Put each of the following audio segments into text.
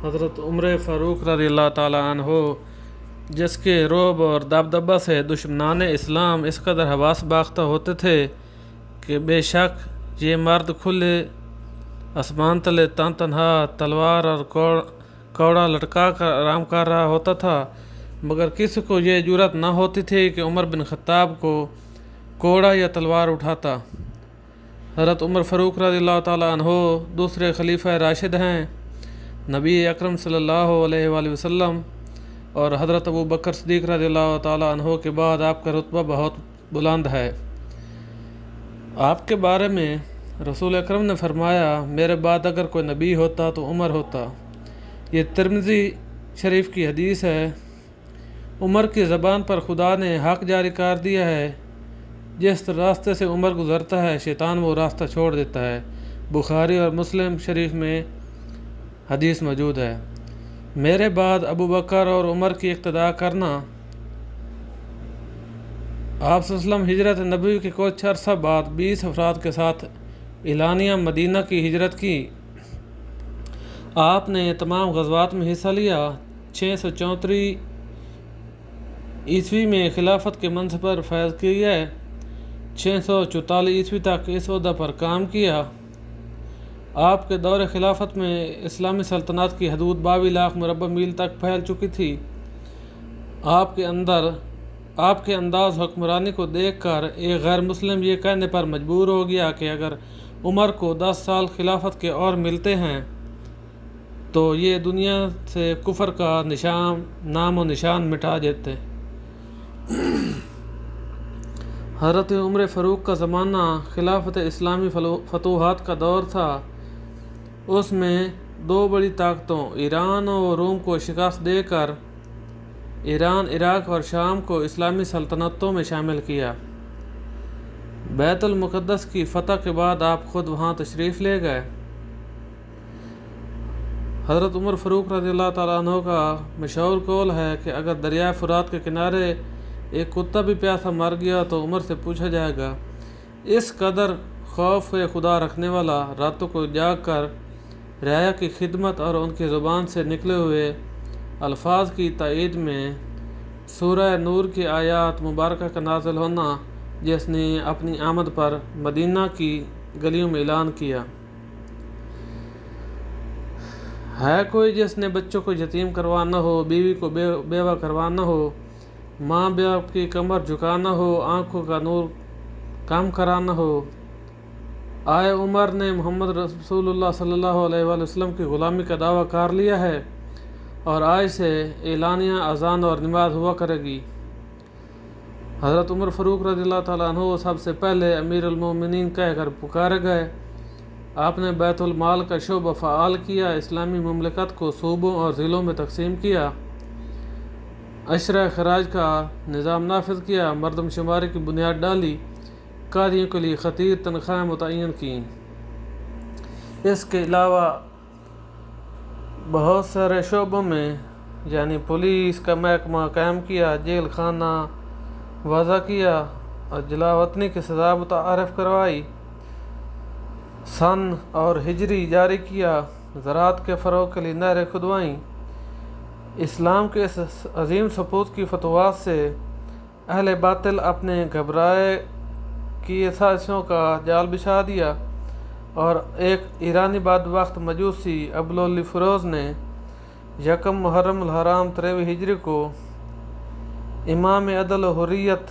حضرت عمر فاروق رضی اللہ تعالیٰ عنہ، جس کے رعب اور دبدبہ سے دشمنان اسلام اس قدر حواس باختہ ہوتے تھے کہ بے شک یہ مرد کھلے آسمان تلے تنہا تلوار اور کوڑا لٹکا کر آرام کر رہا ہوتا تھا، مگر کسی کو یہ جرأت نہ ہوتی تھی کہ عمر بن خطاب کو کوڑا یا تلوار اٹھاتا۔ حضرت عمر فاروق رضی اللہ تعالیٰ عنہ دوسرے خلیفہ راشد ہیں۔ نبی اکرم صلی اللہ علیہ وآلہ وسلم اور حضرت ابو بکر صدیق رضی اللہ تعالیٰ عنہ کے بعد آپ کا رتبہ بہت بلند ہے۔ آپ کے بارے میں رسول اکرم نے فرمایا، میرے بعد اگر کوئی نبی ہوتا تو عمر ہوتا۔ یہ ترمذی شریف کی حدیث ہے۔ عمر کی زبان پر خدا نے حق جاری کر دیا ہے، جس راستے سے عمر گزرتا ہے شیطان وہ راستہ چھوڑ دیتا ہے۔ بخاری اور مسلم شریف میں حدیث موجود ہے۔ میرے بعد ابو بکر اور عمر کی اقتداء کرنا۔ آپ صلی اللہ علیہ وسلم ہجرت نبوی کے کچھ عرصہ بعد 20 افراد کے ساتھ اعلانیہ مدینہ کی ہجرت کی۔ آپ نے تمام غزوات میں حصہ لیا۔ 634 عیسوی میں خلافت کے منصب پر فیض کیا۔ 644 عیسوی تک اس عہدہ پر کام کیا۔ آپ کے دور خلافت میں اسلامی سلطنت کی حدود 22 لاکھ مربع میل تک پھیل چکی تھی۔ آپ کے انداز حکمرانی کو دیکھ کر ایک غیر مسلم یہ کہنے پر مجبور ہو گیا کہ اگر عمر کو 10 سال خلافت کے اور ملتے ہیں تو یہ دنیا سے کفر کا نام و نشان مٹا دیتے۔ حضرت عمر فاروق کا زمانہ خلافت اسلامی فتوحات کا دور تھا۔ اس میں دو بڑی طاقتوں ایران و روم کو شکست دے کر ایران، عراق اور شام کو اسلامی سلطنتوں میں شامل کیا۔ بیت المقدس کی فتح کے بعد آپ خود وہاں تشریف لے گئے۔ حضرت عمر فاروق رضی اللہ تعالیٰ عنہ کا مشہور قول ہے کہ اگر دریائے فرات کے کنارے ایک کتا بھی پیاسا مر گیا تو عمر سے پوچھا جائے گا۔ اس قدر خوف خدا رکھنے والا راتوں کو جاگ کر رعایا کی خدمت اور ان کی زبان سے نکلے ہوئے الفاظ کی تائید میں سورہ نور کی آیات مبارکہ کا نازل ہونا، جس نے اپنی آمد پر مدینہ کی گلیوں میں اعلان کیا، ہے کوئی جس نے بچوں کو یتیم کروانا ہو، بیوی کو بیوہ کروانا ہو، ماں باپ کی کمر جھکانا ہو، آنکھوں کا نور کم کرانا ہو۔ آئے عمر نے محمد رسول اللہ صلی اللہ علیہ وآلہ وسلم کی غلامی کا دعویٰ کر لیا ہے اور آج سے اعلانیہ اذان اور نماز ہوا کرے گی۔ حضرت عمر فاروق رضی اللہ تعالیٰ عنہ سب سے پہلے امیر المومنین کہہ کر پکارے گئے۔ آپ نے بیت المال کا شعبہ فعال کیا، اسلامی مملکت کو صوبوں اور ضلعوں میں تقسیم کیا، عشرہ خراج کا نظام نافذ کیا، مردم شماری کی بنیاد ڈالی، قاضیوں کے لیے خطیر تنخواہیں متعین کیں۔ اس کے علاوہ بہت سارے شعبوں میں یعنی پولیس کا محکمہ قائم کیا، جیل خانہ وضع کیا اور جلا وطنی کی سزا متعارف کروائی، سن اور ہجری جاری کیا، زراعت کے فروغ کے لیے نہریں کھدوائیں۔ اسلام کے اس عظیم سپوت کی فتوحات سے اہل باطل اپنے گھبرائے کی سازشوں کا جال بچھا دیا اور ایک ایرانی بدبخت مجوسی ابوالعلی فیروز نے 1 محرم الحرام 23 ہجری کو امام عدل و حریت،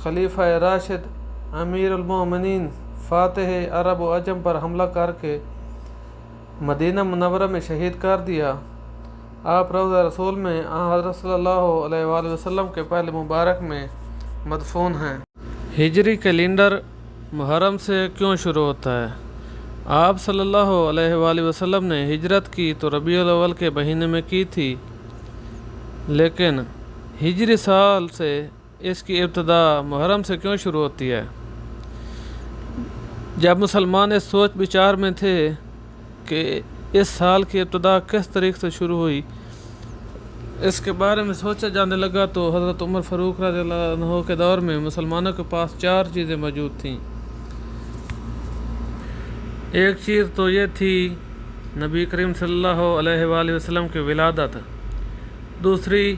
خلیفہ راشد، امیر المومنین، فاتح عرب و عجم پر حملہ کر کے مدینہ منورہ میں شہید کر دیا۔ آپ روضہ رسول میں حضرت صلی اللہ علیہ وآلہ وسلم کے پہلے مبارک میں مدفون ہیں۔ ہجری کیلنڈر محرم سے کیوں شروع ہوتا ہے؟ آپ صلی اللہ علیہ وآلہ وسلم نے ہجرت کی تو ربیع الاول کے مہینے میں کی تھی، لیکن ہجری سال سے اس کی ابتدا محرم سے کیوں شروع ہوتی ہے؟ جب مسلمان اس سوچ بچار میں تھے کہ اس سال کی ابتدا کس طریق سے شروع ہوئی، اس کے بارے میں سوچا جانے لگا تو حضرت عمر فاروق رضی اللہ عنہ کے دور میں مسلمانوں کے پاس 4 چیزیں موجود تھیں۔ ایک چیز تو یہ تھی نبی کریم صلی اللہ علیہ وآلہ وسلم کی ولادت، دوسری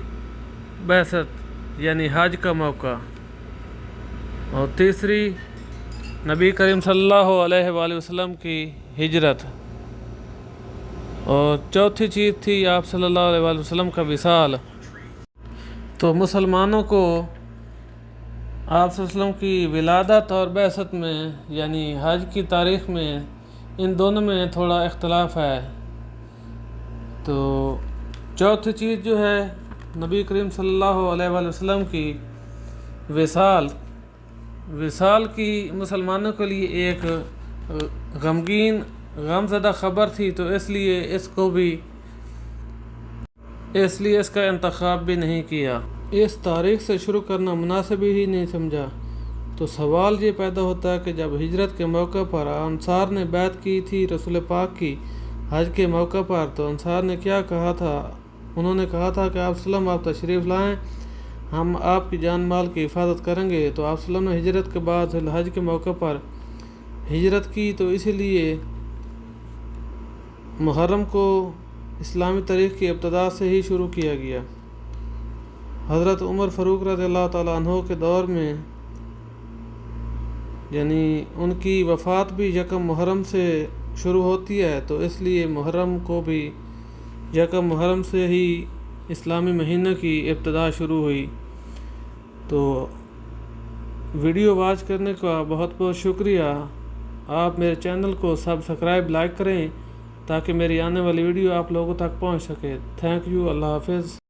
بعثت یعنی حج کا موقع، اور تیسری نبی کریم صلی اللہ علیہ وآلہ وسلم کی ہجرت، اور چوتھی چیز تھی آپ صلی اللہ علیہ وآلہ وسلم کا وصال۔ تو مسلمانوں کو آپ صلی اللہ علیہ وسلم کی ولادت اور بعثت میں یعنی حج کی تاریخ میں ان دونوں میں تھوڑا اختلاف ہے۔ تو چوتھی چیز جو ہے نبی کریم صلی اللہ علیہ وآلہ وسلم کی وصال کی مسلمانوں کے لیے ایک غمگین غمزدہ خبر تھی، تو اس لیے اس کا انتخاب بھی نہیں کیا، اس تاریخ سے شروع کرنا مناسب ہی نہیں سمجھا۔ تو سوال یہ پیدا ہوتا ہے کہ جب ہجرت کے موقع پر انصار نے بیعت کی تھی رسول پاک کی حج کے موقع پر، تو انصار نے کیا کہا تھا؟ انہوں نے کہا تھا کہ آپ صلی اللہ علیہ وسلم آپ تشریف لائیں، ہم آپ کی جان مال کی حفاظت کریں گے۔ تو آپ صلی اللہ علیہ وسلم نے ہجرت کے بعد حج کے موقع پر ہجرت کی، تو اسی لیے محرم کو اسلامی تاریخ کی ابتدا سے ہی شروع کیا گیا۔ حضرت عمر فاروق رضی اللہ تعالیٰ عنہ کے دور میں یعنی ان کی وفات بھی یکم محرم سے شروع ہوتی ہے، تو اس لیے محرم کو بھی یکم محرم سے ہی اسلامی مہینہ کی ابتدا شروع ہوئی۔ تو ویڈیو واچ کرنے کا بہت بہت شکریہ۔ آپ میرے چینل کو سبسکرائب لائک کریں تاکہ میری آنے والی ویڈیو آپ لوگوں تک پہنچ سکے۔ تھینک یو، اللہ حافظ۔